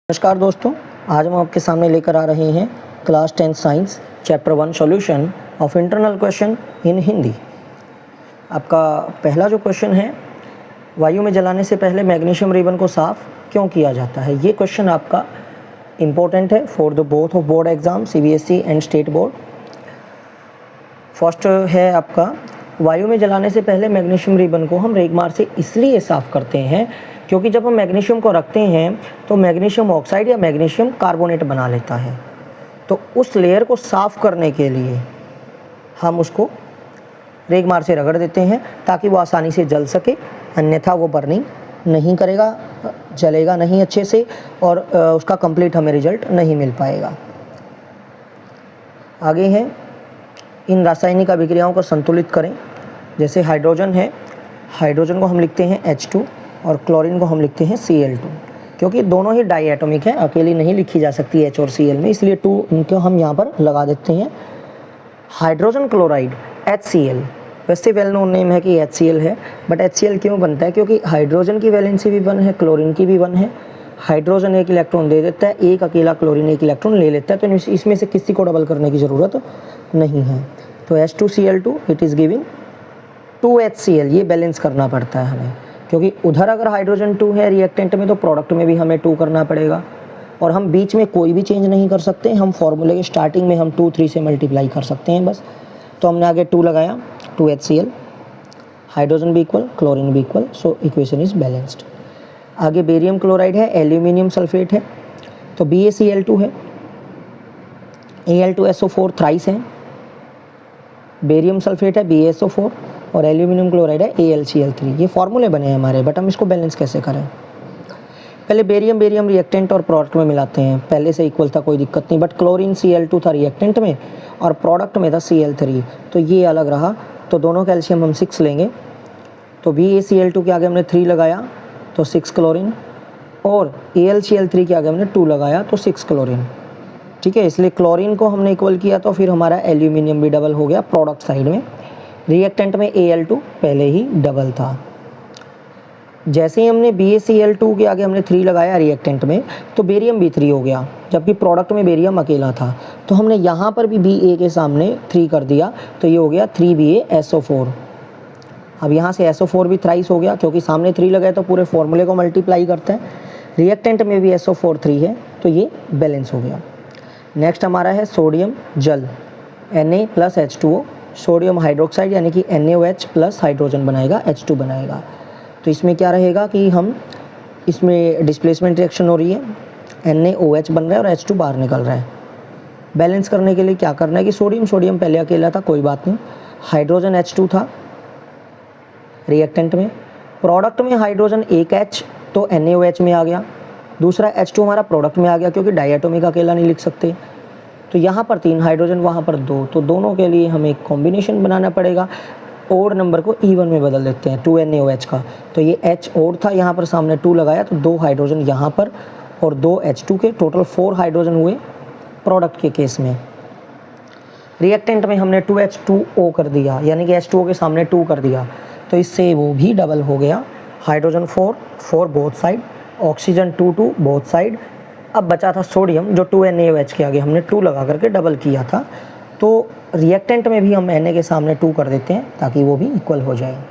नमस्कार दोस्तों, आज हम आपके सामने लेकर आ रहे हैं class 10 science chapter 1 solution of internal question in Hindi. आपका पहला जो क्वेश्चन है, वायु में जलाने से पहले मैग्नीशियम रिबन को साफ़ क्यों किया जाता है। ये क्वेश्चन आपका इम्पोर्टेंट है for the both of board exam CBSE and state board. First है आपका, वायु में जलाने से पहले मैग्नीशियम रिबन को हम रेगमार से इसलिए साफ़ करते हैं क्योंकि जब हम मैग्नीशियम को रखते हैं तो मैग्नीशियम ऑक्साइड या मैग्नीशियम कार्बोनेट बना लेता है। तो उस लेयर को साफ़ करने के लिए हम उसको रेगमार से रगड़ देते हैं ताकि वो आसानी से जल सके, अन्यथा वो बर्निंग नहीं करेगा, जलेगा नहीं अच्छे से और उसका कंप्लीट हमें रिजल्ट नहीं मिल पाएगा। आगे हैं, इन रासायनिक अभिक्रियाओं को संतुलित करें। जैसे हाइड्रोजन है, हाइड्रोजन को हम लिखते हैं H2 और क्लोरीन को हम लिखते हैं Cl2, क्योंकि दोनों ही डाई एटॉमिक हैं, अकेली नहीं लिखी जा सकती H और Cl में, इसलिए 2 इनको हम यहाँ पर लगा देते हैं। हाइड्रोजन क्लोराइड HCl, वैसे वेल नोन नेम है कि HCl है, बट HCl क्यों बनता है? क्योंकि हाइड्रोजन की वैलेंसी भी 1 है, क्लोरीन की भी 1 है। हाइड्रोजन एक इलेक्ट्रॉन दे देता है, एक अकेला क्लोरीन एक इलेक्ट्रॉन ले लेता है, तो इसमें से किसी को डबल करने की ज़रूरत नहीं है। तो H2Cl2 it is giving 2HCl, ये बैलेंस करना पड़ता है हमें, क्योंकि उधर अगर हाइड्रोजन 2 है रिएक्टेंट में तो प्रोडक्ट में भी हमें 2 करना पड़ेगा, और हम बीच में कोई भी चेंज नहीं कर सकते। हम फॉर्मूले के स्टार्टिंग में हम 2 3 से मल्टीप्लाई कर सकते हैं बस। तो हमने आगे 2 लगाया, 2HCl, हाइड्रोजन भी इक्वल, क्लोरीन भी equal, so equation is balanced. आगे बेरियम क्लोराइड है, एल्यूमिनियम सल्फेट है, तो BaCl2 है, Al2SO4 थ्राइस है, बेरियम सल्फेट है BaSO4 और एल्यूमिनियम क्लोराइड है AlCl3। ये फार्मूले बने हैं हमारे, बट हम इसको बैलेंस कैसे करें? पहले बेरियम रिएक्टेंट और प्रोडक्ट में मिलाते हैं, पहले से इक्वल था कोई दिक्कत नहीं, बट क्लोरीन Cl2 था रिएक्टेंट में और प्रोडक्ट में था Cl3, तो ये अलग रहा। तो दोनों कैल्शियम हम 6 लेंगे, तो BaCl2 के आगे हमने 3 लगाया तो 6 क्लोरीन, और AlCl3 के आगे हमने 2 लगाया तो 6 क्लोरीन। ठीक है, इसलिए क्लोरीन को हमने इक्वल किया तो फिर हमारा एल्यूमिनियम भी डबल हो गया प्रोडक्ट साइड में। रिएक्टेंट में Al2 पहले ही डबल था। जैसे ही हमने BaCl2 के आगे हमने 3 लगाया रिएक्टेंट में, तो बेरियम भी 3 हो गया, जबकि प्रोडक्ट में बेरियम अकेला था। तो हमने यहाँ पर भी Ba के सामने 3 कर दिया, तो ये हो गया 3BaSO4। अब यहाँ से SO4 भी थ्राइस हो गया, क्योंकि सामने 3 लगाए तो पूरे फॉर्मूले को मल्टीप्लाई करते हैं। रिएक्टेंट में भी SO4 3 है, तो ये बैलेंस हो गया। नेक्स्ट हमारा है सोडियम जल, Na + H2O, सोडियम हाइड्रोक्साइड यानी कि NaOH प्लस हाइड्रोजन बनाएगा, H2 बनाएगा। तो इसमें क्या रहेगा कि हम इसमें डिस्प्लेसमेंट रिएक्शन हो रही है, NaOH बन रहा है और H2 बाहर निकल रहा है। बैलेंस करने के लिए क्या करना है कि सोडियम पहले अकेला था, कोई बात नहीं, हाइड्रोजन H2 था रिएक्टेंट में, प्रोडक्ट में हाइड्रोजन 1H तो NaOH में आ गया, दूसरा H2 हमारा प्रोडक्ट में आ गया, क्योंकि डायटोमिक अकेला नहीं लिख सकते। तो यहाँ पर 3 हाइड्रोजन, वहाँ पर 2, तो दोनों के लिए हमें एक कॉम्बिनेशन बनाना पड़ेगा। और नंबर को E1 में बदल देते हैं, 2NaOH का, तो ये H और था, यहाँ पर सामने 2 लगाया तो 2 हाइड्रोजन यहाँ पर और 2 H2 के, टोटल 4 हाइड्रोजन हुए प्रोडक्ट के केस में। रिएक्टेंट में हमने 2H2O कर दिया, यानी कि H2O के सामने 2 कर दिया, तो इससे वो भी डबल हो गया। Hydrogen 4 both side, oxygen 2 both side. अब बचा था सोडियम, जो 2NaOH के आगे हमने 2 लगा करके डबल किया था, तो रिएक्टेंट में भी हम Na के सामने 2 कर देते हैं ताकि वो भी इक्वल हो जाए।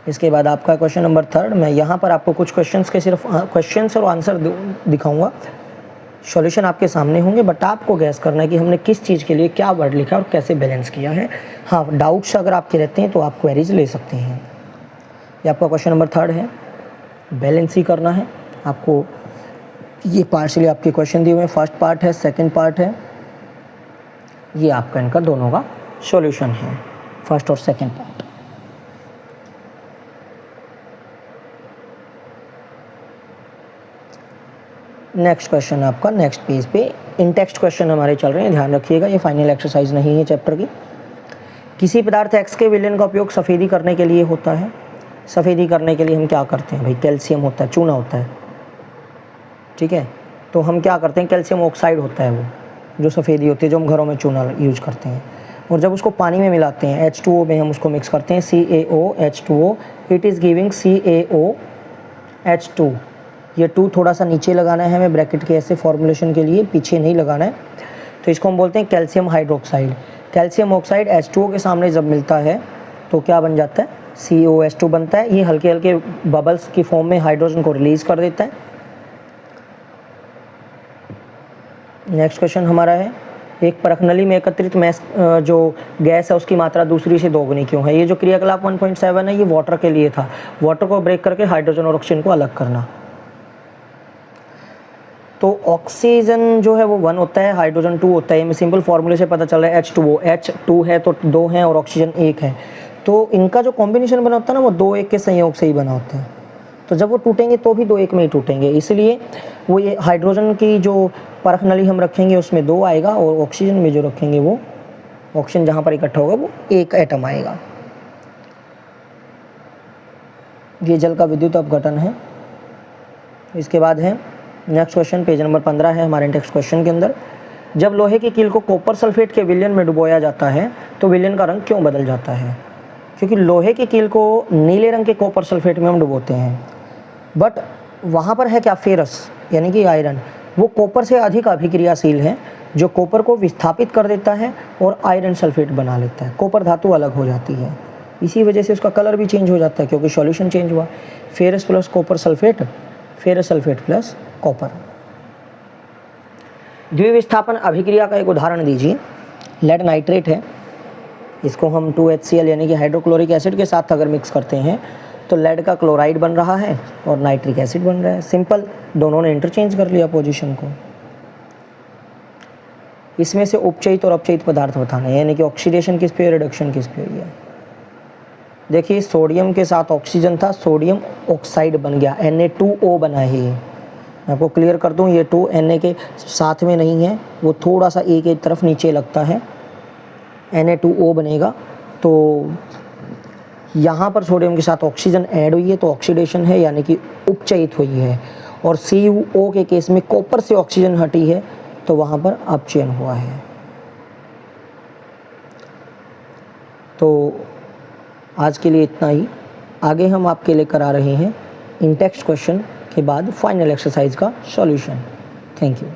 इसके बाद आपका क्वेश्चन नंबर 3, मैं यहाँ पर आपको कुछ क्वेश्चंस के सिर्फ क्वेश्चंस और आंसर दिखाऊंगा, सॉल्यूशन आपके सामने होंगे, बट आपको गैस करना है कि हमने किस चीज़ के लिए क्या वर्ड लिखा और कैसे बैलेंस किया है। हाँ, डाउट्स अगर आपके रहते हैं तो आप क्वेरीज ले सकते हैं। ये आपका क्वेश्चन नंबर 3 है, बैलेंस ही करना है आपको। ये पार्शियली आपके क्वेश्चन दिए हुए हैं, फर्स्ट पार्ट है, सेकंड पार्ट है, ये आपका इनका दोनों का सॉल्यूशन है, फर्स्ट और सेकंड पार्ट। नेक्स्ट क्वेश्चन आपका नेक्स्ट पेज पे इन टेक्स्ट क्वेश्चन हमारे चल रहे हैं, ध्यान रखिएगा, ये फाइनल एक्सरसाइज नहीं है चैप्टर की। किसी पदार्थ X के विलयन का उपयोग सफ़ेदी करने के लिए होता है। सफ़ेदी करने के लिए हम क्या करते हैं भाई? कैल्शियम होता है, चूना होता है, ठीक है, तो हम क्या करते हैं, कैल्शियम ऑक्साइड होता है वो जो सफ़ेदी होती है, जो हम घरों में चूना यूज करते हैं, और जब उसको पानी में मिलाते हैं H2O में हम उसको मिक्स करते हैं CaOH2O, it is giving CaOH2। ये 2 थोड़ा सा नीचे लगाना है हमें ब्रैकेट के ऐसे फॉर्मुलेशन के लिए, पीछे नहीं लगाना है। तो इसको हम बोलते हैं calcium hydroxide. Calcium oxide H2O के सामने जब मिलता है तो क्या बन जाता है, COH2 बनता है। ये हल्के हल्के बबल्स की फॉर्म में हाइड्रोजन को रिलीज कर देता है। नेक्स्ट क्वेश्चन हमारा है, एक परखनली में एकत्रित मैस जो गैस है उसकी मात्रा दूसरी से दोगुनी क्यों है। ये जो क्रियाकलाप 1.7 है ये वाटर के लिए था, वाटर को ब्रेक करके हाइड्रोजन और ऑक्सीजन को अलग करना। तो ऑक्सीजन जो है वो 1 होता है, हाइड्रोजन 2 होता है। ये सिंपल फार्मूले से पता चल रहा है H2O, H2 है तो 2 हैं और ऑक्सीजन 1 है, तो इनका जो कॉम्बिनेशन बना होता है ना वो 2 1 के संयोग से ही बना होता है। तो जब वो टूटेंगे तो भी 2 1 में ही टूटेंगे, इसलिए वो ये हाइड्रोजन की जो परख नली हम रखेंगे उसमें 2 आएगा और ऑक्सीजन में जो रखेंगे वो ऑक्सीजन जहाँ पर इकट्ठा होगा वो 1 एटम आएगा। ये जल का विद्युत अपघटन है। इसके बाद है नेक्स्ट क्वेश्चन, पेज नंबर 15 है हमारे टेक्स्ट क्वेश्चन के अंदर। जब लोहे की कील को कॉपर सल्फेट के विलयन में डुबोया जाता है तो विलयन का रंग क्यों बदल जाता है। क्योंकि लोहे की कील को नीले रंग के कॉपर सल्फेट में हम डुबोते हैं, बट वहाँ पर है क्या, फेरस यानी कि आयरन, वो कॉपर से अधिक अभिक्रियाशील है, जो कॉपर को विस्थापित कर देता है और आयरन सल्फेट बना लेता है। कॉपर धातु अलग हो जाती है, इसी वजह से उसका कलर भी चेंज हो जाता है क्योंकि सॉल्यूशन चेंज हुआ। Ferrous plus copper sulphate, ferrous sulphate plus copper. द्विविस्थापन अभिक्रिया का एक उदाहरण दीजिए। लेड नाइट्रेट है, इसको हम 2HCl यानी कि हाइड्रोक्लोरिक एसिड के साथ अगर मिक्स करते हैं तो लेड का क्लोराइड बन रहा है और नाइट्रिक एसिड बन रहा है। सिंपल, दोनों ने इंटरचेंज कर लिया पोजीशन को। इसमें से उपचयित और अपचयित पदार्थ बताना है, यानी कि ऑक्सीडेशन किस पे, रिडक्शन किस पे हुई है। देखिए सोडियम के साथ ऑक्सीजन था, सोडियम ऑक्साइड बन गया, Na2O बना है। ये मैं आपको क्लियर कर दूं, ये 2 Na के साथ में नहीं है, वो थोड़ा सा A की तरफ नीचे लगता है, Na2O बनेगा। तो यहाँ पर सोडियम के साथ ऑक्सीजन ऐड हुई है तो ऑक्सीडेशन है यानी कि उपचयित हुई है। और CuO के केस में कॉपर से ऑक्सीजन हटी है तो वहाँ पर अपचयन हुआ है। तो आज के लिए इतना ही। आगे हम आपके लिए करा रहे हैं इन टेक्स्ट क्वेश्चन के बाद फाइनल एक्सरसाइज का सॉल्यूशन। Thank you.